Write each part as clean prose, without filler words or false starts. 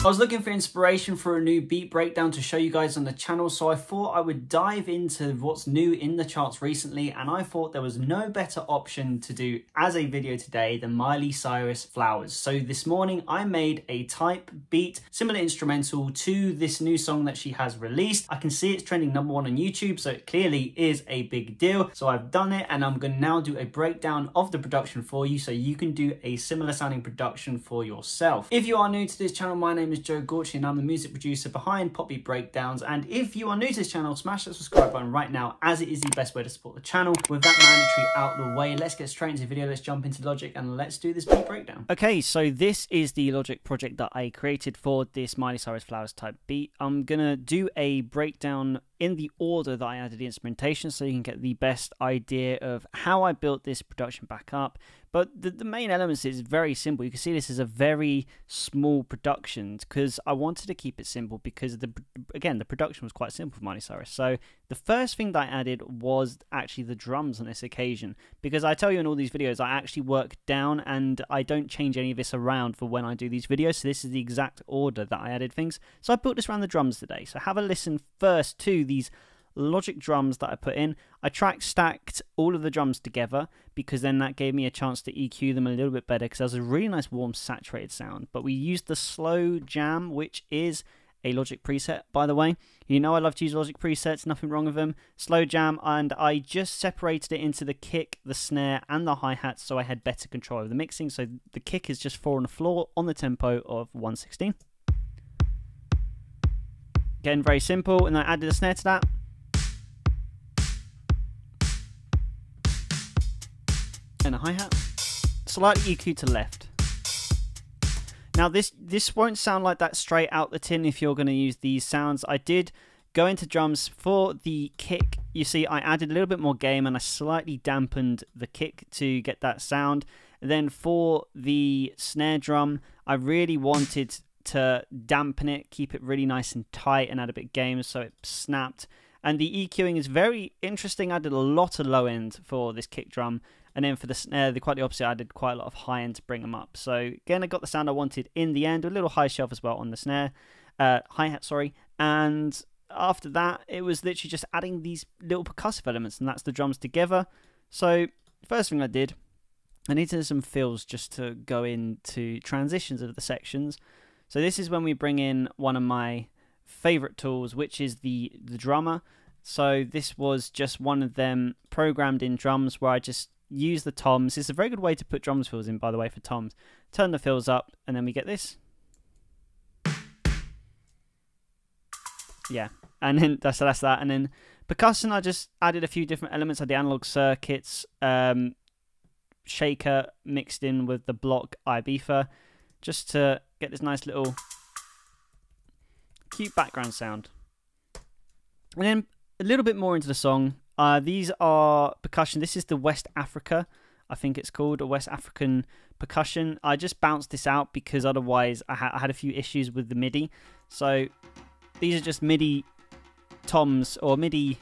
I was looking for inspiration for a new beat breakdown to show you guys on the channel, so I thought I would dive into what's new in the charts recently, and I thought there was no better option to do as a video today than Miley Cyrus Flowers. So this morning I made a type beat, similar instrumental to this new song that she has released. I can see it's trending #1 on YouTube, so it clearly is a big deal. So I've done it, and I'm going to now do a breakdown of the production for you so you can do a similar sounding production for yourself. If you are new to this channel, my name is Joe Gorchi and I'm the music producer behind Pop Beat Breakdowns, and if you are new to this channel, smash that subscribe button right now, as it is the best way to support the channel. With that mandatory out the way, let's get straight into the video. Let's jump into Logic and let's do this beat breakdown. Okay, so this is the Logic project that I created for this Miley Cyrus Flowers type beat. I'm gonna do a breakdown in the order that I added the instrumentation so you can get the best idea of how I built this production back up. But the main elements is very simple. You can see this is a very small production because I wanted to keep it simple because, again, the production was quite simple for Miley Cyrus. So the first thing that I added was actually the drums on this occasion, because I tell you in all these videos I actually work down and I don't change any of this around for when I do these videos. So this is the exact order that I added things. So I built this around the drums today. So have a listen first to these Logic drums that I put in. I track stacked all of the drums together because then that gave me a chance to EQ them a little bit better because there's a really nice warm saturated sound. But we used the slow jam, which is a Logic preset, by the way. You know I love to use Logic presets, nothing wrong with them. Slow jam, and I just separated it into the kick, the snare and the hi-hats so I had better control over the mixing. So the kick is just 4 on the floor on the tempo of 116. Again, very simple, and I added a snare to that. And a hi-hat, slightly EQ to left. Now this won't sound like that straight out the tin if you're going to use these sounds. I did go into drums for the kick. You see I added a little bit more gain and I slightly dampened the kick to get that sound. And then for the snare drum, I really wanted to dampen it, keep it really nice and tight, and add a bit of gain so it snapped. And the EQing is very interesting. I did a lot of low end for this kick drum. And then for the snare, quite the opposite, I did quite a lot of high end to bring them up. So again, I got the sound I wanted in the end, a little high shelf as well on the snare, hi-hat, sorry. And after that, it was literally just adding these little percussive elements, and that's the drums together. So first thing I did, I needed some fills just to go into transitions of the sections. So this is when we bring in one of my favorite tools, which is the drummer. So this was just one of them programmed in drums where I just use the toms. It's a very good way to put drums fills in, by the way, for toms. Turn the fills up, and then we get this. Yeah, and then that's that. And then percussion, I just added a few different elements. I did analog circuits, shaker mixed in with the block Ibiza, just to get this nice little cute background sound. And then a little bit more into the song. These are percussion. This is the West Africa, I think it's called, a West African percussion. I just bounced this out because otherwise I had a few issues with the MIDI. So these are just MIDI toms, or MIDI,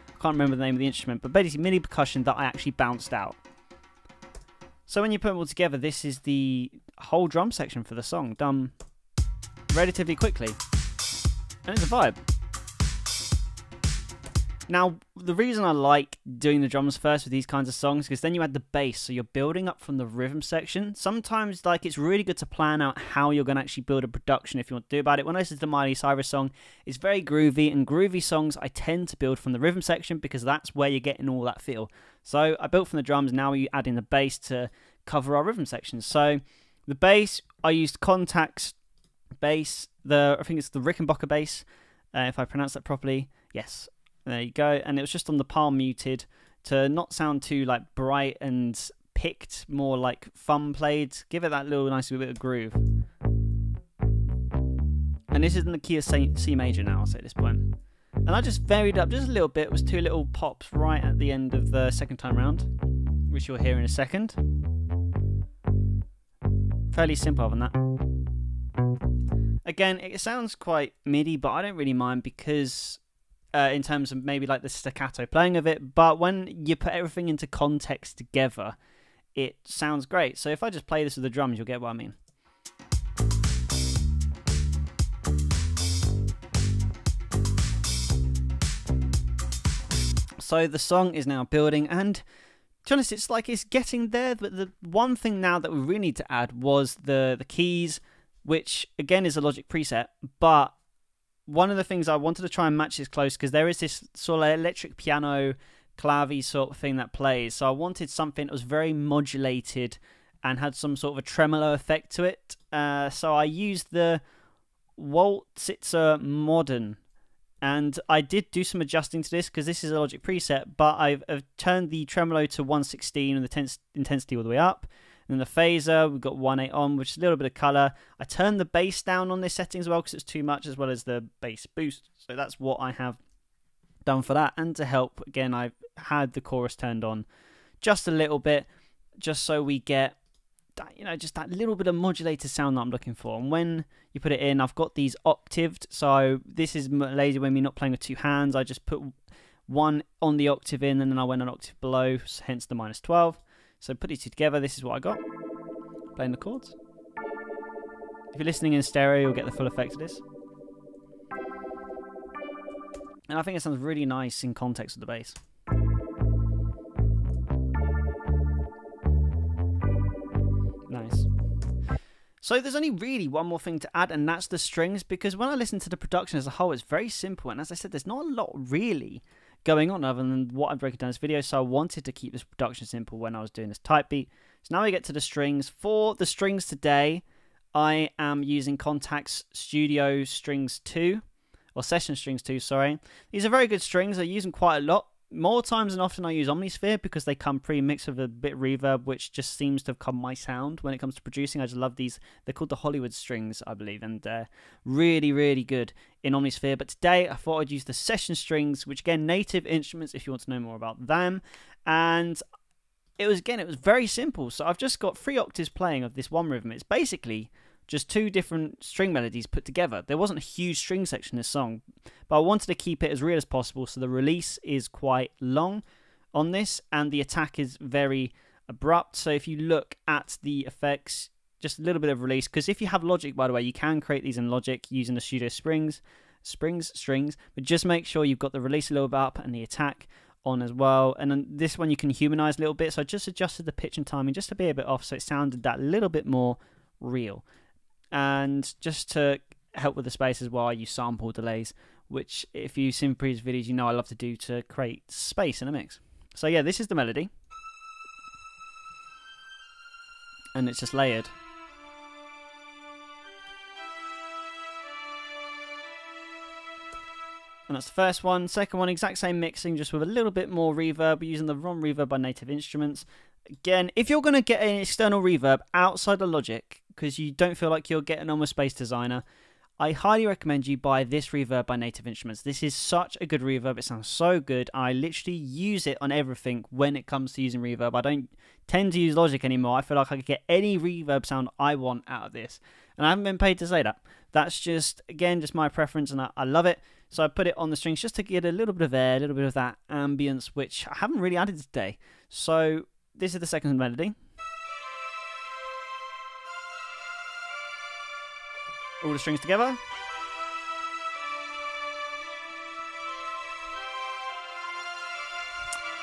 I can't remember the name of the instrument, but basically MIDI percussion that I actually bounced out. So when you put them all together, this is the whole drum section for the song, done relatively quickly. And it's a vibe. Now, the reason I like doing the drums first with these kinds of songs is because then you add the bass, so you're building up from the rhythm section. Sometimes, like, it's really good to plan out how you're going to actually build a production if you want to do about it. When I listen to the Miley Cyrus song, it's very groovy, and groovy songs I tend to build from the rhythm section because that's where you're getting all that feel. So I built from the drums, now we add in the bass to cover our rhythm sections. So the bass, I used Contact's bass, I think it's the Rickenbacker bass, if I pronounce that properly. Yes. There you go, and it was just on the palm muted to not sound too like bright and picked, more like thumb played. Give it that little nice bit of groove. And this is in the key of C major now, I'll say at this point. And I just varied up just a little bit. It was 2 little pops right at the end of the second time round, which you'll hear in a second. Fairly simple other than that. Again, it sounds quite MIDI, but I don't really mind because in terms of maybe like the staccato playing of it, but when you put everything into context together, it sounds great. So if I just play this with the drums, you'll get what I mean. So the song is now building, and to be honest, it's like it's getting there. But the one thing now that we really need to add was the keys, which again is a Logic preset. But one of the things I wanted to try and match this close, because there is this sort of electric piano clavy sort of thing that plays. So I wanted something that was very modulated and had some sort of a tremolo effect to it. So I used the Waltzitzer Modern. And I did do some adjusting to this because this is a Logic preset, but I've turned the tremolo to 116 and the intensity all the way up. And then the phaser, we've got 1.8 on, which is a little bit of colour. I turned the bass down on this setting as well because it's too much, as well as the bass boost. So that's what I have done for that. And to help, again, I've had the chorus turned on just a little bit, just so we get that, you know, just that little bit of modulated sound that I'm looking for. And when you put it in, I've got these octaved. So this is lazy when we're not playing with two hands. I just put one on the octave in, and then I went an octave below, hence the -12. So put these two together, this is what I got. Playing the chords. If you're listening in stereo, you'll get the full effect of this. And I think it sounds really nice in context with the bass. Nice. So there's only really one more thing to add, and that's the strings, because when I listen to the production as a whole, it's very simple. And as I said, there's not a lot really going on other than what I'm breaking down in this video, so I wanted to keep this production simple when I was doing this type beat. So now we get to the strings. For the strings today, I am using Contact's Studio Strings 2, or Session Strings 2, sorry. These are very good strings. I use them quite a lot. More times than often I use Omnisphere because they come pre-mixed with a bit of reverb, which just seems to have come my sound when it comes to producing. I just love these. They're called the Hollywood strings, I believe, and they're really, really good in Omnisphere. But today I thought I'd use the Session Strings, which again, native instruments if you want to know more about them. And it was very simple. So I've just got 3 octaves playing of this one rhythm. It's basically just 2 different string melodies put together. There wasn't a huge string section in this song, but I wanted to keep it as real as possible, so the release is quite long on this, and the attack is very abrupt. So if you look at the effects, just a little bit of release, because if you have Logic, by the way, you can create these in Logic using the Studio strings, but just make sure you've got the release a little bit up and the attack on as well. And then this one you can humanize a little bit, so I just adjusted the pitch and timing just to be a bit off, so it sounded that little bit more real. And just to help with the space as well, I use sample delays, which if you've seen previous videos, you know I love to do to create space in a mix. So yeah, this is the melody. And it's just layered. And that's the first one. Second one, exact same mixing, just with a little bit more reverb, using the ROM reverb by Native Instruments. Again, if you're going to get an external reverb outside of Logic, because you don't feel like you're getting on with Space Designer, I highly recommend you buy this reverb by Native Instruments. This is such a good reverb. It sounds so good. I literally use it on everything when it comes to using reverb. I don't tend to use Logic anymore. I feel like I could get any reverb sound I want out of this. And I haven't been paid to say that. That's just, again, just my preference, and I love it. So I put it on the strings just to get a little bit of air, a little bit of that ambience, which I haven't really added today. So this is the second melody. All the strings together.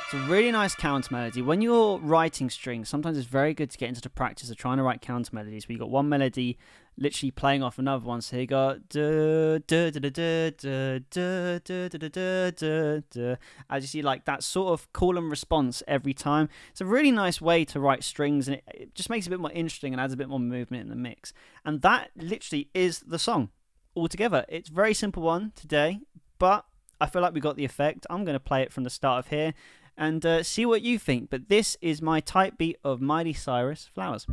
It's a really nice counter melody. When you're writing strings, sometimes it's very good to get into the practice of trying to write counter melodies where you've got one melody literally playing off another one. So you got da da da da da da da da da da da. As you see, like that sort of call and response every time. It's a really nice way to write strings, and it just makes it a bit more interesting and adds a bit more movement in the mix. And that literally is the song altogether. It's a very simple one today, but I feel like we got the effect. I'm going to play it from the start of here and see what you think. But this is my type beat of Miley Cyrus, Flowers.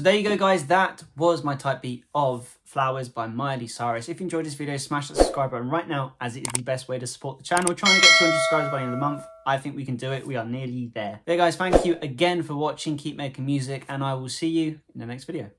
So there you go, guys. That was my type beat of Flowers by Miley Cyrus. If you enjoyed this video, smash that subscribe button right now, as it is the best way to support the channel. Trying to get 200 subscribers by the end of the month. I think we can do it. We are nearly there. There, guys. Thank you again for watching. Keep making music, and I will see you in the next video.